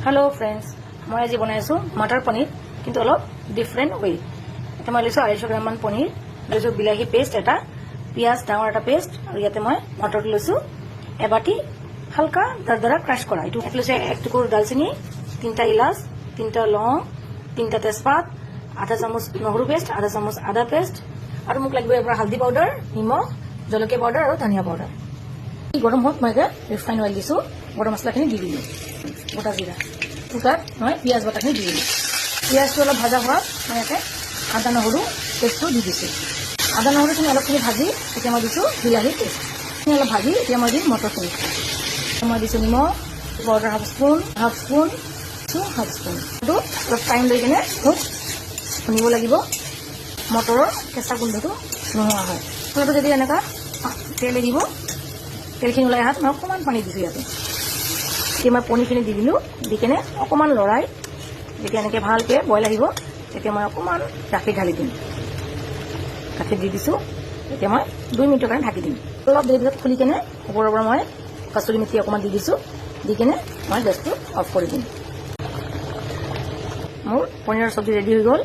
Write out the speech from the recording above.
Hello friends मैं आज बनाई मटर पनीर किन्तु अलग डिफरेंट वे इतना मैं लैसो 250 ग्राम मान पनीर लैसो बिलाही पेस्ट एटा पियाज डाঙर एटा पेस्ट और इते मैं मटर लैसो एबाटी हल्का दरदरा क्रश करा इटु लैसो एक टुकुर दालचिनी 3टा इलाच 3टा लवंग 3टा तेजपात आधा चामच নহৰু पेस्ट आधा चामच आदा पेस्ट और मुक लागिब एबार हल्दी पाउडर निमख जलकिया पाउडर और धनिया पाउडर गरम होत मैं रिफाइन ऑयल दिसो गरम मसलाखिनि দি দিলো গোটা জিৰা কুকাৰ मैं पियाज बाटाखिनि দি দিলো पियाजটো অলপ ভাজা হোৱাত মই ইয়াতে আদা নহৰু পেষ্টটো দি দিছো আদা নহৰুখিনি অলপখিনি ভাজি এতিয়া মই দিছো বিলাহী পেষ্ট অলপ ভাজি এতিয়া মই দিম মটৰখিনি মই দিছো নিমখ পাউডাৰ হাফ স্পুন এইটো অলপ টাইম লৈ কিনে শুনিব লাগিব মটৰৰ কেঁচা গোন্ধটো নোহোৱা হয় ফলটো যদি এনেকুৱা তেল দিব তেলখিনি ওলাই অহাত মই অকণমান পানী দিছো ইয়াতে এতিয়া মই পনীৰখিনি দি দিলোঁ দি কেনে অকণমান লৰাই যেতিয়া এনেকৈ ভালকৈ বইল আহিব তেতিয়া মই অকণমান গাখীৰ ঢালি দিম গাখীৰ দি দিছোঁ এতিয়া মই 2 মিনিটৰ কাৰণে ঢাকি দিম অলপ দেৰি পিছত খুলি কেনে ওপৰৰ পৰা মই কাচুৰি মেথি অকণমান দি দিছোঁ দি কেনে মই গেছটো অফ কৰি দিম মোৰ পনীৰৰ চব্জি ৰেডি হৈ গ'ল।